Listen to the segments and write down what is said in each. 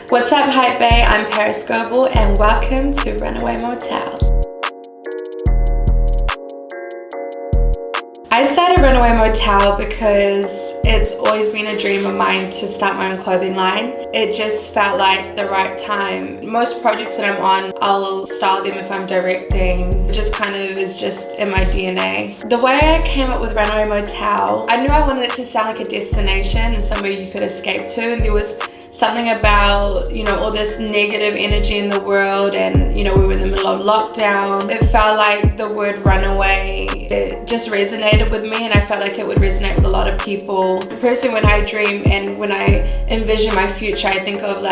What's up, Hypebae? I'm Parris Goebel and welcome to Runaway Motel. I started Runaway Motel because it's always been a dream of mine to start my own clothing line. It just felt like the right time. Most projects that I'm on, I'll style them if I'm directing. It just kind of is just in my DNA. The way I came up with Runaway Motel, I knew I wanted it to sound like a destination and somewhere you could escape to, and there was something about, all this negative energy in the world, and we were in the middle of lockdown. It felt like the word runaway, it just resonated with me, and I felt like it would resonate with a lot of people. Personally, when I dream and when I envision my future, I think of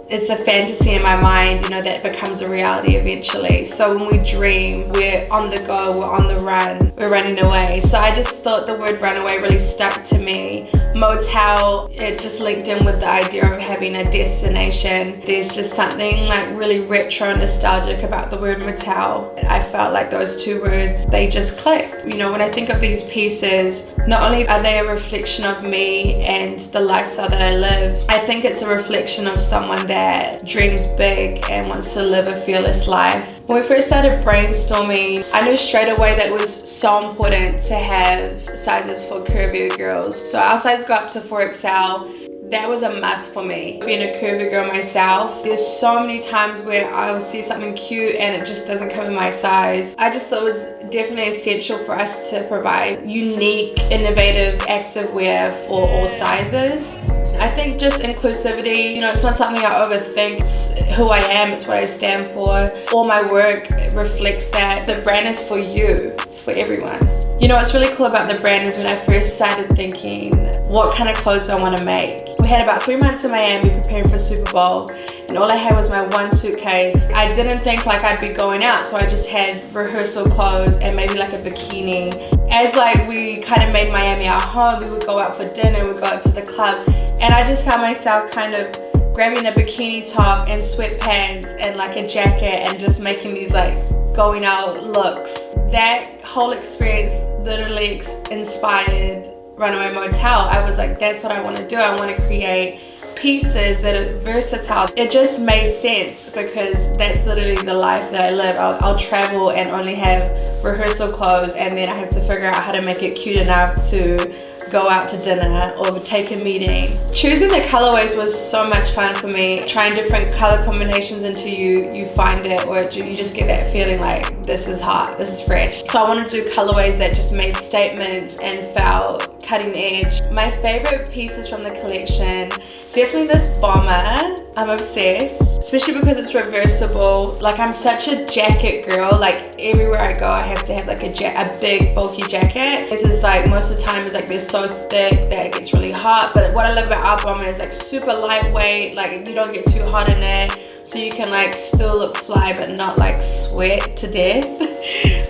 it's a fantasy in my mind, that becomes a reality eventually. So when we dream, we're on the go, we're on the run, we're running away. So I just thought the word runaway really stuck to me. Motel, it just linked in with the idea of having a destination. There's just something really retro and nostalgic about the word motel. I felt like those two words, they just clicked. When I think of these pieces, not only are they a reflection of me and the lifestyle that I live, I think it's a reflection of someone that dreams big and wants to live a fearless life. When we first started brainstorming, I knew straight away that it was so important to have sizes for curvier girls. So our size got up to 4XL. That was a must for me. Being a curvy girl myself, there's so many times where I'll see something cute and it just doesn't come in my size. I just thought it was definitely essential for us to provide unique, innovative activewear for all sizes. I think just inclusivity, it's not something I overthink. It's who I am, it's what I stand for. All my work reflects that. The brand is for you, it's for everyone. What's really cool about the brand is when I first started thinking, what kind of clothes do I want to make? We had about 3 months in Miami preparing for Super Bowl, and all I had was my one suitcase. I didn't think I'd be going out, so I just had rehearsal clothes and maybe a bikini. As we kind of made Miami our home, we would go out for dinner, we'd go out to the club, and I just found myself kind of grabbing a bikini top and sweatpants and a jacket and just making these going out looks. That whole experience literally inspired Runaway Motel. I was like, that's what I want to do. I want to create pieces that are versatile. It just made sense because that's literally the life that I live. I'll travel and only have rehearsal clothes, and then I have to figure out how to make it cute enough to go out to dinner or take a meeting. Choosing the colorways was so much fun for me. Trying different color combinations until you find it, or you just get that feeling this is hot, this is fresh. So I wanted to do colorways that just made statements and felt cutting edge. My favorite pieces from the collection, definitely this bomber. I'm obsessed, especially because it's reversible. I'm such a jacket girl. Everywhere I go, I have to have a big bulky jacket. This is most of the time is they're so thick that it gets really hot. But what I love about our bomber is super lightweight. You don't get too hot in it, so you can still look fly but not sweat to death.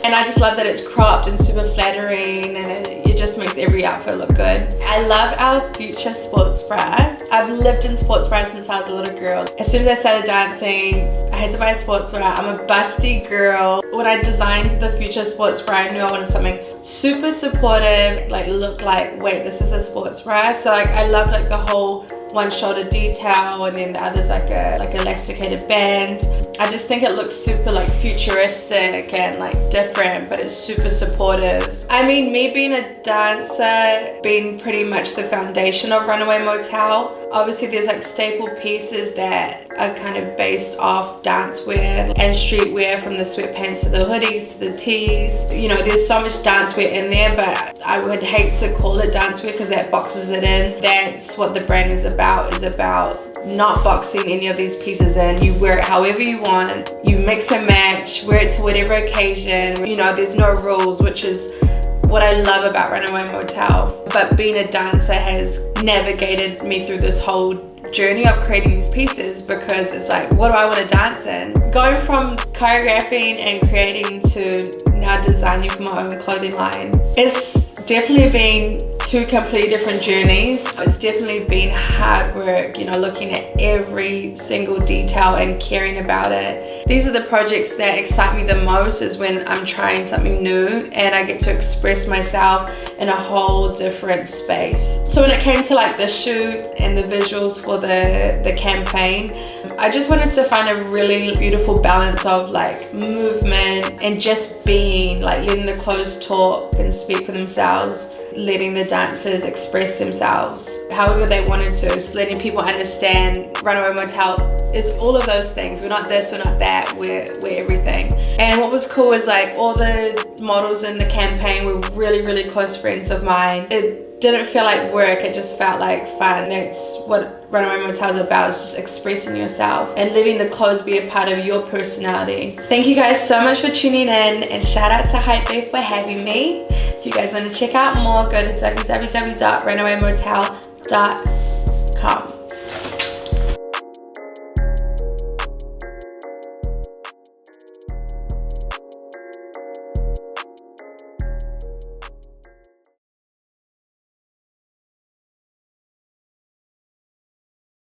And I just love that it's cropped and super flattering, and it just makes every outfit look good. I love our future sports bra. I've lived in sports bras since I was a little girl. As soon as I started dancing, I had to buy a sports bra. I'm a busty girl. When I designed the future sports bra, I knew I wanted something super supportive, look wait, this is a sports bra. So I loved the whole one shoulder detail, and then the other's a elasticated band. I just think it looks super futuristic and different, but it's super supportive. I mean, me being a dancer, being pretty much the foundation of Runaway Motel, obviously there's staple pieces that are kind of based off dancewear and streetwear, from the sweatpants to the hoodies to the tees. There's so much dancewear in there, but I would hate to call it dancewear because that boxes it in. That's what the brand is about not boxing any of these pieces in. You wear it however you want, you mix and match, wear it to whatever occasion. There's no rules, which is what I love about Runaway Motel. But being a dancer has navigated me through this whole journey of creating these pieces, because it's what do I want to dance in? Going from choreographing and creating to now designing for my own clothing line, it's definitely been two completely different journeys. It's definitely been hard work, you know, looking at every single detail and caring about it. These are the projects that excite me the most, is when I'm trying something new and I get to express myself in a whole different space. So when it came to like the shoot and the visuals for the campaign, I just wanted to find a really beautiful balance of like movement and just being, like letting the clothes talk and speak for themselves, letting the dancers express themselves however they wanted to, just letting people understand Runaway Motel is all of those things. We're not this, we're not that, we're everything. And what was cool is like all the models in the campaign were really, really close friends of mine. It didn't feel like work, it just felt like fun. That's what Runaway Motel is about, is just expressing yourself and letting the clothes be a part of your personality. Thank you guys so much for tuning in, and shout out to Hypebae for having me. If you guys want to check out more, go to www.runawaymotel.com.